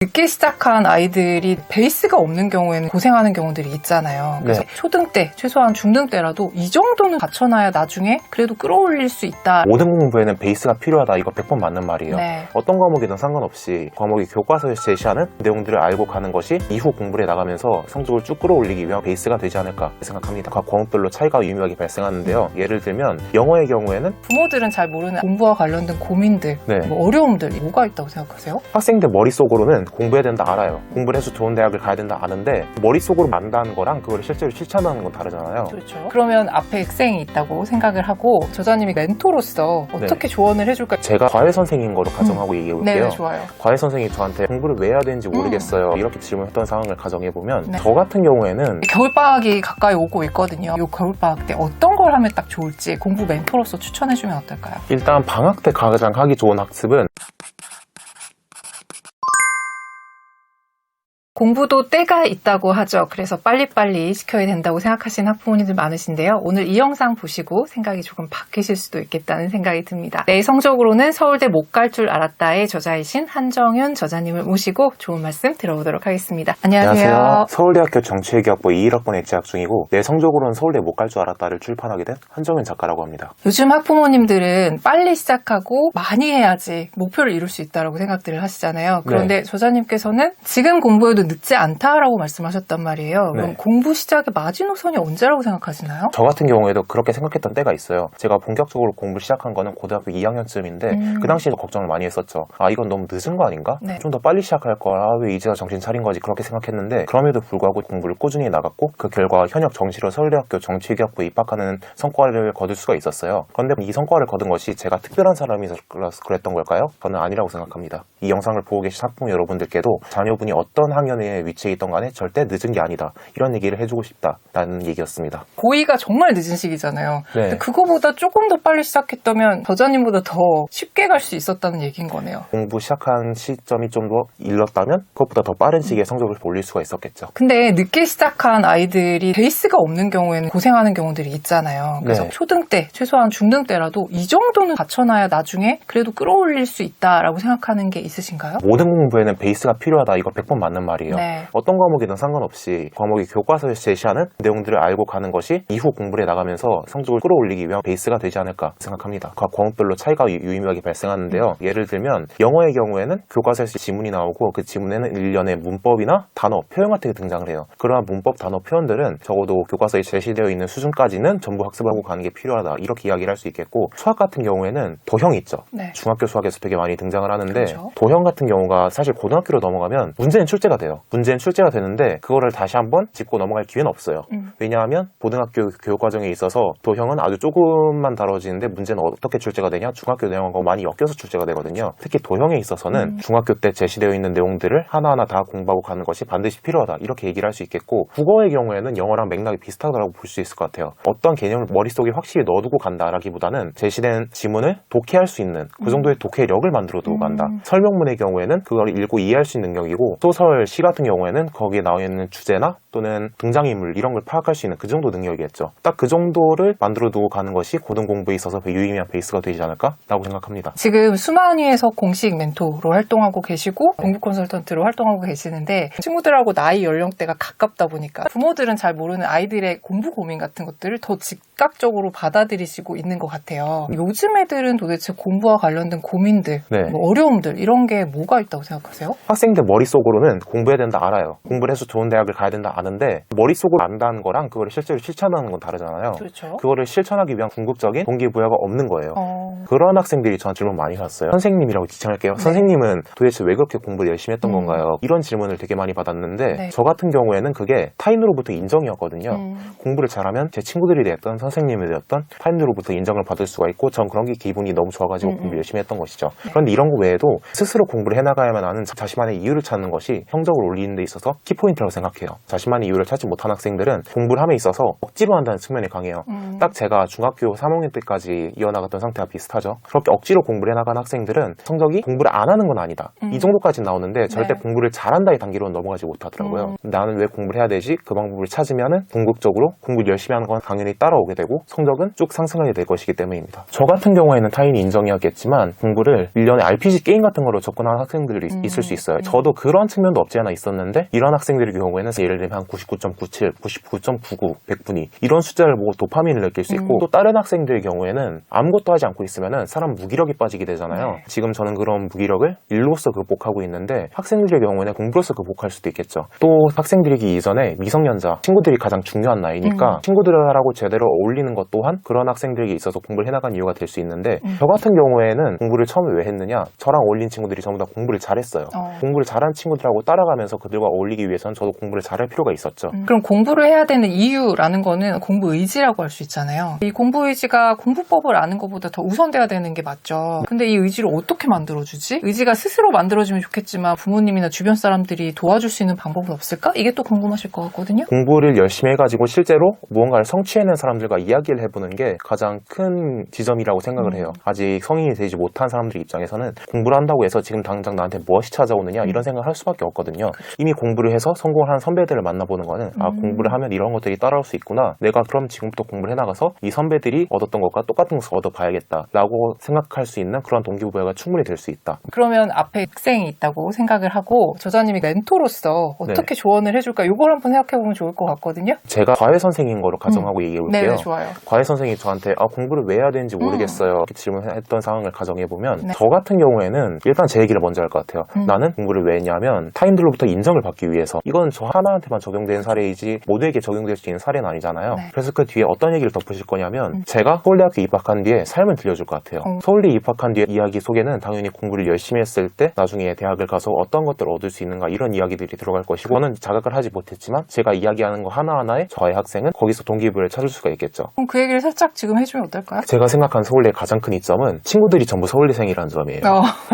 늦게 시작한 아이들이 베이스가 없는 경우에는 고생하는 경우들이 있잖아요. 그래서 초등 때, 최소한 중등 때라도 이 정도는 갖춰놔야 나중에 그래도 끌어올릴 수 있다. 모든 공부에는 베이스가 필요하다. 이거 100번 맞는 말이에요. 네. 어떤 과목이든 상관없이 과목이 교과서에서 제시하는 내용들을 알고 가는 것이 이후 공부를 나가면서 성적을 쭉 끌어올리기 위한 베이스가 되지 않을까 생각합니다. 각 과목별로 차이가 유의미하게 발생하는데요. 예를 들면 영어의 경우에는 부모들은 잘 모르는 공부와 관련된 고민들, 뭐 어려움들 뭐가 있다고 생각하세요? 학생들 머릿속으로는 공부해야 된다 알아요. 공부를 해서 좋은 대학을 가야 된다 아는데 머릿속으로 안다는 거랑 그걸 실제로 실천하는 건 다르잖아요. 그렇죠. 그러면 앞에 학생이 있다고 생각을 하고 저자님이 멘토로서 어떻게 조언을 해줄까요? 제가 과외 선생인 거로 가정하고 얘기해 볼게요. 네, 좋아요. 과외 선생님이 저한테 공부를 왜 해야 되는지 모르겠어요. 이렇게 질문했던 상황을 가정해보면 네. 저 같은 경우에는 겨울방학이 가까이 오고 있거든요. 이 겨울방학 때 어떤 걸 하면 딱 좋을지 공부 멘토로서 추천해주면 어떨까요? 일단 방학 때 가장 하기 좋은 학습은 공부도 때가 있다고 하죠. 그래서 빨리빨리 시켜야 된다고 생각하시는 학부모님들 많으신데요. 오늘 이 영상 보시고 생각이 조금 바뀌실 수도 있겠다는 생각이 듭니다. 내 성적으로는 서울대 못 갈 줄 알았다의 저자이신 한정윤 저자님을 모시고 좋은 말씀 들어보도록 하겠습니다. 안녕하세요. 서울대학교 정치외교학부 21학번에 재학 중이고 내 성적으로는 서울대 못 갈 줄 알았다를 출판하게 된 한정윤 작가라고 합니다. 요즘 학부모님들은 빨리 시작하고 많이 해야지 목표를 이룰 수 있다고 생각들을 하시잖아요. 그런데 저자님께서는 지금 공부해도 늦지 않다라고 말씀하셨단 말이에요. 그럼 공부 시작의 마지노선이 언제라고 생각하시나요? 저 같은 경우에도 그렇게 생각했던 때가 있어요. 제가 본격적으로 공부를 시작한 거는 고등학교 2학년쯤인데 그 당시에 걱정을 많이 했었죠. 아, 이건 너무 늦은 거 아닌가? 좀 더 빨리 시작할 걸. 아, 왜 이제야 정신 차린 거지? 그렇게 생각했는데 그럼에도 불구하고 공부를 꾸준히 나갔고 그 결과 현역 정시로 서울대학교 정치외교학부에 입학하는 성과를 거둘 수가 있었어요. 그런데 이 성과를 거둔 것이 제가 특별한 사람이라서 그랬던 걸까요? 저는 아니라고 생각합니다. 이 영상을 보고 계신 학부모 여러분들께도 자녀분이 어떤 학년에 위치에 있던 간에 절대 늦은 게 아니다. 이런 얘기를 해주고 싶다라는 얘기였습니다. 고2가 정말 늦은 시기잖아요. 네. 근데 그거보다 조금 더 빨리 시작했다면 저자님보다 더 쉽게 갈 수 있었다는 얘기인 거네요. 공부 시작한 시점이 좀 더 일렀다면 그것보다 더 빠른 시기에 성적을 올릴 수가 있었겠죠. 근데 늦게 시작한 아이들이 베이스가 없는 경우에는 고생하는 경우들이 있잖아요. 그래서 초등 때, 최소한 중등 때라도 이 정도는 갖춰놔야 나중에 그래도 끌어올릴 수 있다라고 생각하는 게 있으신가요? 모든 공부에는 베이스가 필요하다. 이거 100번 맞는 말이에요. 네. 어떤 과목이든 상관없이 과목이 교과서에서 제시하는 내용들을 알고 가는 것이 이후 공부를 나가면서 성적을 끌어올리기 위한 베이스가 되지 않을까 생각합니다. 각 과목별로 차이가 유의미하게 발생하는데요. 예를 들면 영어의 경우에는 교과서에서 지문이 나오고 그 지문에는 일련의 문법이나 단어, 표현 같은 게 등장을 해요. 그러한 문법, 단어, 표현들은 적어도 교과서에 제시되어 있는 수준까지는 전부 학습하고 가는 게 필요하다. 이렇게 이야기를 할 수 있겠고 수학 같은 경우에는 도형이 있죠. 중학교 수학에서 되게 많이 등장을 하는데 도형 같은 경우가 사실 고등학교로 넘어가면 문제는 출제가 돼요. 문제는 출제가 되는데 그거를 다시 한번 짚고 넘어갈 기회는 없어요. 왜냐하면 고등학교 교육과정에 있어서 도형은 아주 조금만 다뤄지는데 문제는 어떻게 출제가 되냐? 중학교 내용하고 많이 엮여서 출제가 되거든요. 특히 도형에 있어서는 중학교 때 제시되어 있는 내용들을 하나하나 다 공부하고 가는 것이 반드시 필요하다. 이렇게 얘기를 할 수 있겠고 국어의 경우에는 영어랑 맥락이 비슷하다고 볼 수 있을 것 같아요. 어떤 개념을 머릿속에 확실히 넣어두고 간다라기보다는 제시된 지문을 독해할 수 있는 그 정도의 독해력을 만들어 두고 간다. 설명문의 경우에는 그걸 읽고 이해할 수 있는 능력이고 소설, 시 같은 경우에는 거기에 나와 있는 주제나 또는 등장인물 이런 걸 파악할 수 있는 그 정도 능력이겠죠. 딱 그 정도를 만들어 두고 가는 것이 고등 공부에 있어서 유의미한 베이스가 되지 않을까라고 생각합니다. 지금 수만위에서 공식 멘토로 활동하고 계시고 공부 컨설턴트로 활동하고 계시는데 친구들하고 나이 연령대가 가깝다 보니까 부모들은 잘 모르는 아이들의 공부 고민 같은 것들을 더 즉각적으로 받아들이시고 있는 것 같아요. 요즘 애들은 도대체 공부와 관련된 고민들, 뭐 어려움들 이런 게 뭐가 있다고 생각하세요? 학생들 머릿속으로는 공부해야 된다 알아요. 공부를 해서 좋은 대학을 가야 된다 아는데 머릿속으로 안다는 거랑 그걸 실제로 실천하는 건 다르잖아요. 그렇죠. 그거를 실천하기 위한 궁극적인 동기부여가 없는 거예요. 그런 학생들이 저한테 질문 많이 하셨어요. 선생님이라고 지칭할게요. 선생님은 도대체 왜 그렇게 공부를 열심히 했던 건가요? 이런 질문을 되게 많이 받았는데 저 같은 경우에는 그게 타인으로부터 인정이었거든요. 공부를 잘하면 제 친구들이 되었던 선생님이 되었던 타인으로부터 인정을 받을 수가 있고 전 그런 게 기분이 너무 좋아가지고 공부를 열심히 했던 것이죠. 그런데 이런 거 외에도 스스로 공부를 해나가야만 하는 자신만의 이유를 찾는 것이 형적으로 성적을 올리는 데 있어서 키포인트라고 생각해요. 자신만의 이유를 찾지 못한 학생들은 공부를 함에 있어서 억지로 한다는 측면이 강해요. 딱 제가 중학교 3학년 때까지 이어나갔던 상태와 비슷하죠. 그렇게 억지로 공부를 해나간 학생들은 성적이 공부를 안 하는 건 아니다. 이 정도까지는 나오는데 절대 네. 공부를 잘한다의 단계로는 넘어가지 못하더라고요. 나는 왜 공부를 해야 되지? 그 방법을 찾으면은 궁극적으로 공부를 열심히 하는 건 당연히 따라오게 되고 성적은 쭉 상승하게 될 것이기 때문입니다. 저 같은 경우에는 타인이 인정해야겠지만 공부를 1년에 RPG 게임 같은 거로 접근하는 학생들이 있을 수 있어요. 저도 그런 측면도 없지 않아 있었는데 이런 학생들의 경우에는 예를 들면 한 99.97, 99.99, 100분위 이런 숫자를 보고 도파민을 느낄 수 있고 또 다른 학생들의 경우에는 아무것도 하지 않고 있으면은 사람 무기력이 빠지게 되잖아요. 네. 지금 저는 그런 무기력을 일로서 극복하고 있는데 학생들의 경우에는 공부로서 극복할 수도 있겠죠. 또 학생들이기 이전에 미성년자 친구들이 가장 중요한 나이니까 친구들하고 제대로 어울리는 것 또한 그런 학생들에게 있어서 공부를 해나간 이유가 될 수 있는데 저 같은 경우에는 공부를 처음에 왜 했느냐, 저랑 어울린 친구들이 전부 다 공부를 잘했어요. 공부를 잘한 친구들하고 따라가면서 그들과 어울리기 위해서는 저도 공부를 잘할 필요가 있었죠. 그럼 공부를 해야 되는 이유라는 거는 공부 의지라고 할 수 있잖아요. 이 공부 의지가 공부법을 아는 것보다 더 우선돼야 되는 게 맞죠. 근데 이 의지를 어떻게 만들어주지? 의지가 스스로 만들어지면 좋겠지만 부모님이나 주변 사람들이 도와줄 수 있는 방법은 없을까? 이게 또 궁금하실 것 같거든요. 공부를 열심히 해가지고 실제로 무언가를 성취해낸 사람들과 이야기를 해보는 게 가장 큰 지점이라고 생각을 해요. 아직 성인이 되지 못한 사람들 입장에서는 공부를 한다고 해서 지금 당장 나한테 무엇이 찾아오느냐 이런 생각을 할 수밖에 없거든요. 이미 공부를 해서 성공한 선배들을 만나보는 거는 아, 공부를 하면 이런 것들이 따라올 수 있구나. 내가 그럼 지금부터 공부를 해나가서 이 선배들이 얻었던 것과 똑같은 것을 얻어봐야겠다 라고 생각할 수 있는 그런 동기부여가 충분히 될 수 있다. 그러면 앞에 학생이 있다고 생각을 하고 저자님이 멘토로서 어떻게 조언을 해줄까? 이걸 한번 생각해보면 좋을 것 같거든요. 제가 과외 선생인 거로 가정하고 얘기해볼게요. 네, 좋아요. 과외 선생님이 저한테 공부를 왜 해야 되는지 모르겠어요 이렇게 질문했던 상황을 가정해보면 네. 저 같은 경우에는 일단 제 얘기를 먼저 할 것 같아요. 나는 공부를 왜 했냐면 타인들로부터 인정을 받기 위해서. 이건 저 하나한테만 적용된 사례이지 모두에게 적용될 수 있는 사례는 아니잖아요. 네. 그래서 그 뒤에 어떤 얘기를 덧붙일 거냐면 제가 서울대학교 입학한 뒤에 삶을 들려줄 것 같아요. 서울대 입학한 뒤에 이야기 속에는 당연히 공부를 열심히 했을 때 나중에 대학을 가서 어떤 것들을 얻을 수 있는가 이런 이야기들이 들어갈 것이고 저는 자각을 하지 못했지만 제가 이야기하는 거 하나하나에 저의 학생은 거기서 동기부여를 찾을 수가 있겠죠. 그럼 그 얘기를 살짝 지금 해주면 어떨까요? 제가 생각한 서울대의 가장 큰 이점은 친구들이 전부 서울대생이라는 점이에요.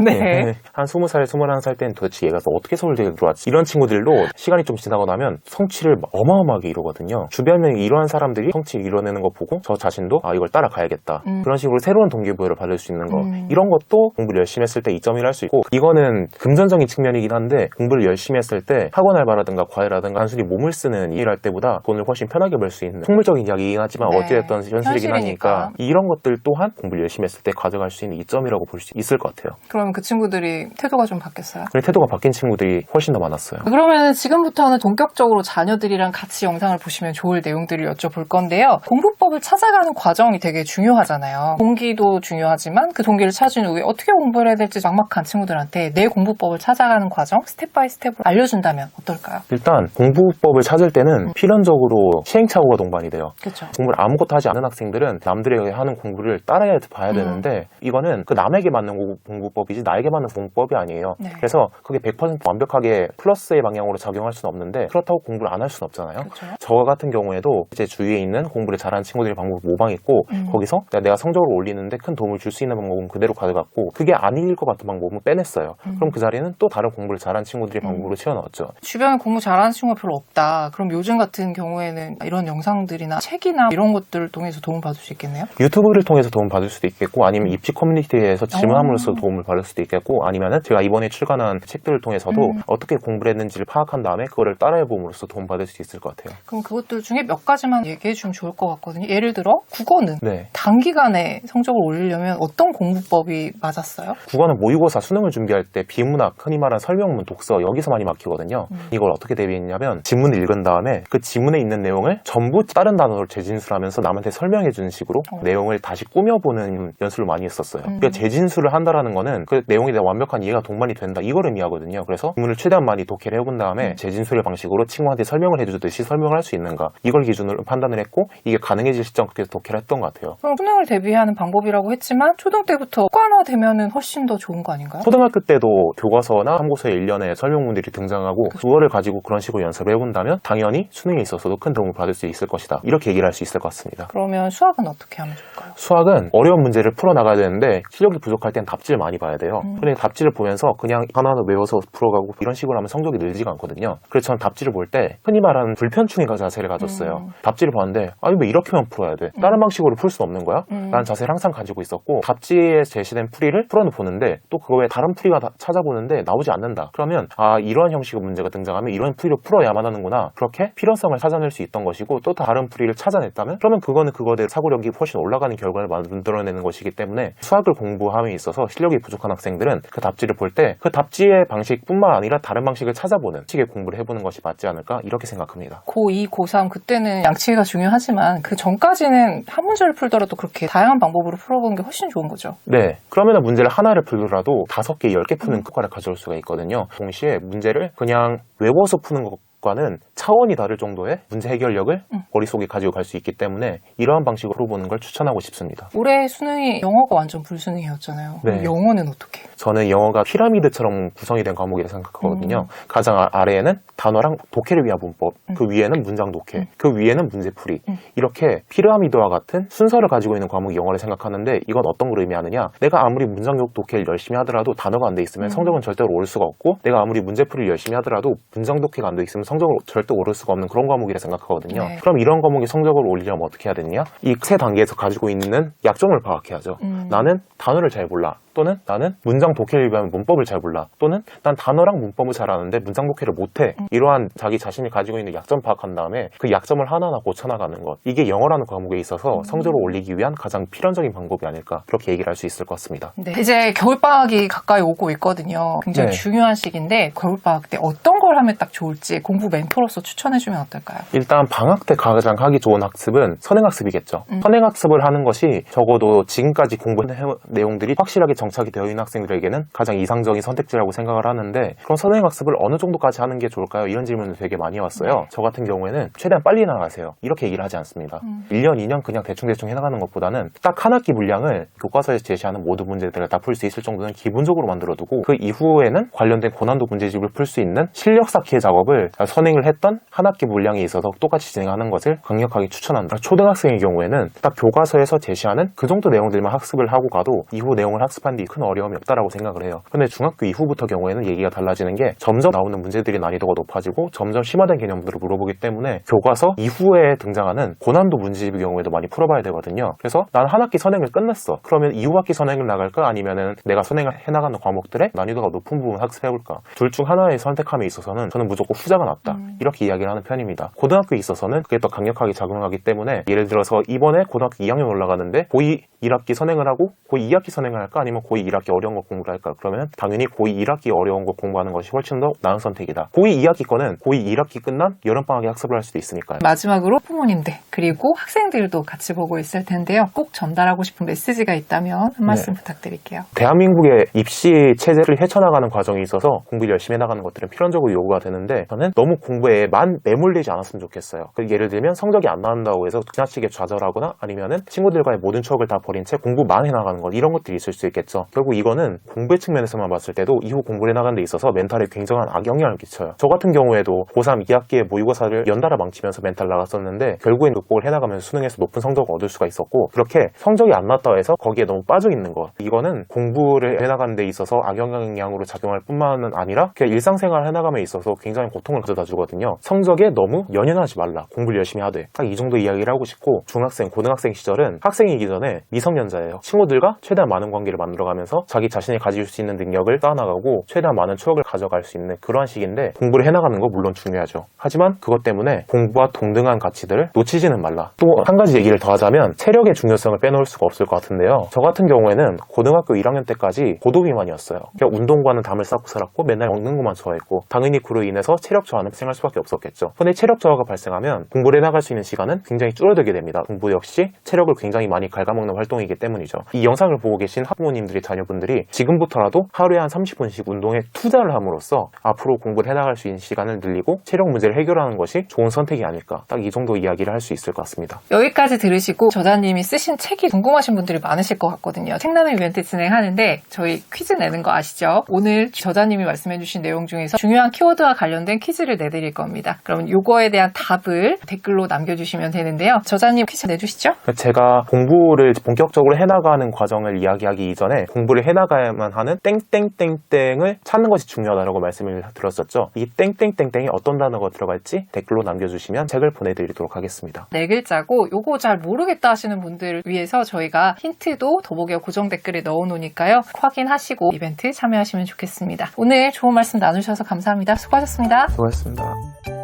네. 한 20살, 21살 때는 도대체 얘가 어떻게 서울대에 들어왔지? 이런 친구들도 시간이 좀 지나고 나면 성취를 어마어마하게 이루거든요. 주변에 이러한 사람들이 성취를 이뤄내는 거 보고 저 자신도 이걸 따라가야겠다. 그런 식으로 새로운 동기부여를 받을 수 있는 거. 이런 것도 공부를 열심히 했을 때 이점이라 할 수 있고 이거는 금전적인 측면이긴 한데 공부를 열심히 했을 때 학원 알바라든가 과외라든가 단순히 몸을 쓰는 일을 할 때보다 돈을 훨씬 편하게 벌 수 있는 풍물적인 이야기이긴 하지만 네. 어찌됐든 현실이긴 하니까 이런 것들 또한 공부를 열심히 했을 때 가져갈 수 있는 이점이라고 볼 수 있을 것 같아요. 그러면 그 친구들이 태도가 좀 바뀌었어요? 그래, 태도가 바뀐 친구들이 훨씬 더 많았어요. 그러면 지금부터는 본격적으로 자녀들이랑 같이 영상을 보시면 좋을 내용들을 여쭤볼 건데요. 공부법을 찾아가는 과정이 되게 중요하잖아요. 동기도 중요하지만 그 동기를 찾은 후에 어떻게 공부를 해야 될지 막막한 친구들한테 내 공부법을 찾아가는 과정 스텝 바이 스텝으로 알려준다면 어떨까요? 일단 공부법을 찾을 때는 필연적으로 시행착오가 동반이 돼요. 그렇죠. 공부를 아무것도 하지 않은 학생들은 남들이 하는 공부를 따라야 봐야 되는데 이거는 그 남에게 맞는 공부법이지 나에게 맞는 공부법이 아니에요. 네. 그래서 그게 100% 완벽하게 플러스의 방향으로 작용할 수는 없는데 그렇다고 공부를 안 할 수는 없잖아요. 그렇죠. 저 같은 경우에도 제 주위에 있는 공부를 잘하는 친구들의 방법을 모방했고 거기서 내가 성적을 올리는데 큰 도움을 줄 수 있는 방법은 그대로 가져갔고 그게 아닐 것 같은 방법은 빼냈어요. 그럼 그 자리는 또 다른 공부를 잘하는 친구들의 방법으로 채워넣었죠. 주변에 공부 잘하는 친구가 별로 없다. 그럼 요즘 같은 경우에는 이런 영상들이나 책이나 이런 것들을 통해서 도움 받을 수 있겠네요? 유튜브를 통해서 도움 받을 수도 있겠고 아니면 입시 커뮤니티에서 질문함으로써 도움을 받을 수도 있겠고 아니면은 제가 이번에 출간한 책들을 통해서도 어떻게 공부를 했는지를 파악한 다음에 그거를 따라해봄으로써 도움 받을 수 있을 것 같아요. 그럼 그것들 중에 몇 가지만 얘기해 주면 좋을 것 같거든요. 예를 들어 국어는 네. 단기간에 성적을 올리려면 어떤 공부법이 맞았어요? 국어는 모의고사 수능을 준비할 때 비문학, 흔히 말하는 설명문, 독서 여기서 많이 막히거든요. 이걸 어떻게 대비했냐면 지문을 읽은 다음에 그 지문에 있는 내용을 전부 다른 단어로 재진술하면서 남한테 설명해주는 식으로 내용을 다시 꾸며보는 연습을 많이 했었어요. 그러니까 재진술을 한다라는 거는 그 내용에 대한 완벽한 이해가 동반이 된다 이걸 의미하거든요. 그래서 지문을 최대한 많이 독해를 해본 다음에 재진술의 방식으로 친구한테 설명을 해주듯이 설명을 할 수 있는 있는가 이걸 기준으로 판단을 했고 이게 가능해질 시점부터 독해를 했던 것 같아요. 그럼 수능을 대비하는 방법이라고 했지만 초등 때부터 습관화되면은 훨씬 더 좋은 거 아닌가요? 초등학교 때도 교과서나 참고서에 1년에 설명문들이 등장하고 그거를 가지고 그런 식으로 연습을 해본다면 당연히 수능에 있어서도 큰 도움을 받을 수 있을 것이다. 이렇게 얘기를 할 수 있을 것 같습니다. 그러면 수학은 어떻게 하면 좋을까요? 수학은 어려운 문제를 풀어나가야 되는데 실력이 부족할 땐 답지를 많이 봐야 돼요. 근데 답지를 보면서 그냥 하나하나 외워서 풀어가고 이런 식으로 생각을 하면 성적이 늘지가 않거든요. 그래서 저는 답지를 볼 때 흔히 말하는 불편충의 자세를 가졌어요. 답지를 봤는데 아니 왜 이렇게만 풀어야 돼? 다른 방식으로 풀 수 없는 거야? 라는 자세를 항상 가지고 있었고 답지에 제시된 풀이를 풀어는 보는데 또 그거 외에 다른 풀이가 찾아보는데 나오지 않는다. 그러면 아 이러한 형식의 문제가 등장하면 이런 풀이를 풀어야만 하는구나. 그렇게 필요성을 찾아낼 수 있던 것이고 또 다른 풀이를 찾아냈다면 그러면 그거는 그거대로 사고력이 훨씬 올라가는 결과를 만들어내는 것이기 때문에 수학을 공부함에 있어서 실력이 부족한 학생들은 그 답지를 볼 때 그 답지의 방식뿐만 아니라 다른 방식을 찾아보는 식의 공부를 해보는 것이 맞지 않을까 이렇게 생각합니다. 고2, 고3 그때는 양치기가 중요하지만 그 전까지는 한 문제를 풀더라도 그렇게 다양한 방법으로 풀어보는 게 훨씬 좋은 거죠. 네. 그러면 문제를 하나를 풀더라도 5개, 10개 푸는 효과를 가져올 수가 있거든요. 동시에 문제를 그냥 외워서 푸는 것과는 차원이 다를 정도의 문제 해결력을 머릿속에 가지고 갈 수 있기 때문에 이러한 방식으로 보는 걸 추천하고 싶습니다. 올해 수능이 영어가 완전 불수능이었잖아요. 네. 영어는 어떻게? 저는 영어가 피라미드처럼 구성이 된 과목이라고 생각하거든요. 가장 아래에는 단어랑 독해를 위한 문법, 그 위에는 문장 독해, 그 위에는 문제풀이. 이렇게 피라미드와 같은 순서를 가지고 있는 과목이 영어를 생각하는데 이건 어떤 걸 의미하느냐? 내가 아무리 문장 독해를 열심히 하더라도 단어가 안 돼 있으면 성적은 절대로 오를 수가 없고 내가 아무리 문제풀이를 열심히 하더라도 문장 독해가 안 돼 있으면 성적을 절대 오를 수가 없는 그런 과목이라 생각하거든요. 네. 그럼 이런 과목이 성적을 올리려면 어떻게 해야 되느냐? 이 세 단계에서 가지고 있는 약점을 파악해야죠. 나는 단어를 잘 몰라. 또는 나는 문장 독해를 위한 문법을 잘 몰라. 또는 난 단어랑 문법을 잘 아는데 문장 독해를 못해. 이러한 자기 자신이 가지고 있는 약점 파악한 다음에 그 약점을 하나하나 고쳐나가는 것. 이게 영어라는 과목에 있어서 성적을 올리기 위한 가장 필연적인 방법이 아닐까 그렇게 얘기를 할 수 있을 것 같습니다. 네. 이제 겨울방학이 가까이 오고 있거든요. 굉장히 네. 중요한 시기인데 겨울방학 때 어떤 걸 하면 딱 좋을지 공부 멘토로서 추천해주면 어떨까요? 일단 방학 때 가장 하기 좋은 학습은 선행학습이겠죠. 선행학습을 하는 것이 적어도 지금까지 공부한 내용들이 확실하게 정착이 되어 있는 학생들에게는 가장 이상적인 선택지라고 생각을 하는데 그럼 선행학습을 어느 정도까지 하는 게 좋을까요? 이런 질문을 되게 많이 왔어요. 저 같은 경우에는 최대한 빨리 나가세요. 이렇게 얘기를 하지 않습니다. 1년, 2년 그냥 대충 해나가는 것보다는 딱 한 학기 분량을 교과서에서 제시하는 모든 문제들을 다 풀 수 있을 정도는 기본적으로 만들어두고 그 이후에는 관련된 고난도 문제집을 풀 수 있는 실력 쌓기의 작업을 선행을 했던 한 학기 분량에 있어서 똑같이 진행하는 것을 강력하게 추천한다. 초등학생의 경우에는 딱 교과서에서 제시하는 그 정도 내용들만 학습을 하고 가도 이후 내용을 학습하는 데 큰 어려움이 없다라고 생각을 해요. 근데 중학교 이후부터 경우에는 얘기가 달라지는 게 점점 나오는 문제들이 난이도가 높아지고 점점 심화된 개념들을 물어보기 때문에 교과서 이후에 등장하는 고난도 문제집의 경우에도 많이 풀어봐야 되거든요. 그래서 난 한 학기 선행을 끝냈어. 그러면 이후 학기 선행을 나갈까? 아니면은 내가 선행을 해나가는 과목들의 난이도가 높은 부분 학습해볼까? 둘 중 하나의 선택함에 있어서는 저는 무조건 후자가 낫다. 이렇게 이야기를 하는 편입니다. 고등학교에 있어서는 그게 더 강력하게 작용하기 때문에 예를 들어서 이번에 고등학교 2학년 올라가는데 고2 1학기 선행을 하고 고2 2학기 선행을 할까? 아니면 고2 1학기 어려운 거 공부를 할까? 그러면 당연히 고2 1학기 어려운 거 공부하는 것이 훨씬 더 나은 선택이다. 고2 2학기 거는 고2 1학기 끝난 여름방학에 학습을 할 수도 있으니까요. 마지막으로 부모님들 그리고 학생들도 같이 보고 있을 텐데요. 꼭 전달하고 싶은 메시지가 있다면 한 말씀 부탁드릴게요. 대한민국의 입시 체제를 헤쳐나가는 과정에 있어서 공부를 열심히 해나가는 것들은 필연적으로 요구가 되는데 저는 너무 공부에만 매몰되지 않았으면 좋겠어요. 예를 들면 성적이 안 나온다고 해서 지나치게 좌절하거나 아니면은 친구들과의 모든 추억을 다 버린 채 공부만 해나가는 것 이런 것들이 있을 수 있겠죠. 결국 이거는 공부의 측면에서만 봤을 때도 이후 공부를 해나가는 데 있어서 멘탈에 굉장한 악영향을 끼쳐요. 저 같은 경우에도 고3 2학기에 모의고사를 연달아 망치면서 멘탈 나갔었는데 결국엔 극복을 해나가면서 수능에서 높은 성적을 얻을 수가 있었고 그렇게 성적이 안 났다고 해서 거기에 너무 빠져 있는 것 이거는 공부를 해나가는 데 있어서 악영향으로 작용할 뿐만 아니라 그냥 일상생활을 해나감에 있어서 굉장히 고통을 가져다 주거든요. 성적에 너무 연연하지 말라. 공부를 열심히 하되 딱 이 정도 이야기를 하고 싶고 중학생, 고등학생 시절은 학생이기 전에 미성년자예요. 친구들과 최대한 많은 관계를 만들어가면서 자기 자신이 가질 수 있는 능력을 쌓아나가고 최대한 많은 추억을 가져갈 수 있는 그러한 시기인데 공부를 해나가는 거 물론 중요하죠. 하지만 그것 때문에 공부와 동등한 가치들을 놓치지는 말라. 또 한 가지 얘기를 더 하자면 체력의 중요성을 빼놓을 수가 없을 것 같은데요. 저 같은 경우에는 고등학교 1학년 때까지 고도비만이었어요. 그러니까 운동과는 담을 쌓고 살았고 맨날 먹는 것만 좋아했고 당연히 그로 인해서 체력 저하는 발생할 수밖에 없었겠죠. 근데 체력 저하가 발생하면 공부를 해나갈 수 있는 시간은 굉장히 줄어들게 됩니다. 공부 역시 체력을 굉장히 많이 갉아먹는 활동이기 때문이죠. 이 영상을 보고 계신 학부모님들이 자녀분들이 지금부터라도 하루에 한 30분씩 운동에 투자를 함으로써 앞으로 공부를 해나갈 수 있는 시간을 늘리고 체력 문제를 해결하는 것이 좋은 선택이 아닐까 딱 이 정도 이야기를 할 수 있을 것 같습니다. 여기까지 들으시고 저자님이 쓰신 책이 궁금하신 분들이 많으실 것 같거든요. 책 나눔 이벤트 진행하는데 저희 퀴즈 내는 거 아시죠? 오늘 저자님이 말씀해주신 내용 중에서 중요한 키워드와 관련된 퀴즈를 내드릴 겁니다. 그럼 요거에 대한 답을 댓글로 남겨주시면 되는데요. 저자님 퀴즈 내주시죠? 제가 공부를 본격적으로 해나가는 과정을 이야기하기 이전에 공부를 해나가야만 하는 땡땡땡땡을 찾는 것이 중요하다고 말씀을 드렸었죠. 이 땡땡땡땡이 어떤 단어가 들어갈지 댓글로 남겨주시면 책을 보내드리도록 하겠습니다. 4글자고 요거 잘 모르겠다 하시는 분들을 위해서 저희가 힌트도 더보기와 고정 댓글에 넣어놓으니까요. 확인하시고 이벤트 참여하시면 좋겠습니다. 오늘 좋은 말씀 나누셔서 감사합니다. 수고하셨습니다. 수고하셨습니다.